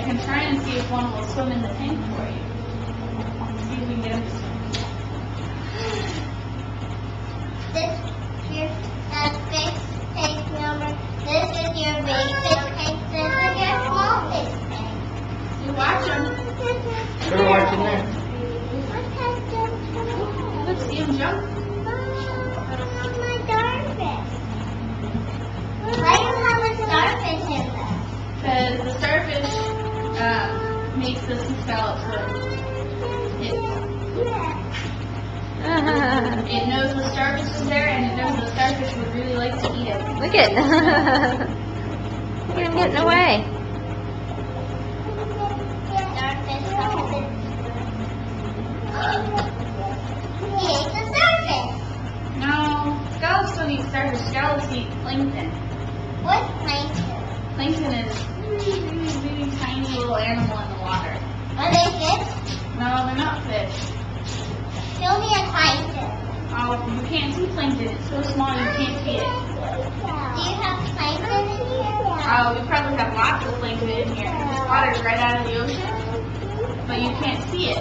can try and see if one will swim in the tank for you. See if we can get him to swim. This is your fish tank number. This is your big fish tank. This is your small fish tank. You watch him. They're watching there. Let's see him jump. My starfish. Why do you have a starfish in there? Because the starfish makes the sea scallops swim. It knows the starfish is there, and it knows the starfish would really like to eat it. Look at Look at him getting away. Starfish. He ate the starfish. No, scallops don't eat starfish. Scallops eat plankton. What's plankton? Plankton is really tiny little animal in the water. Are they fish? No, they're not fish. Show me a plankton. Oh, you can't see plankton. It's so small you can't see it. Do you have plankton in here? Oh, we probably have lots of plankton in here. This water's right out of the ocean, but you can't see it.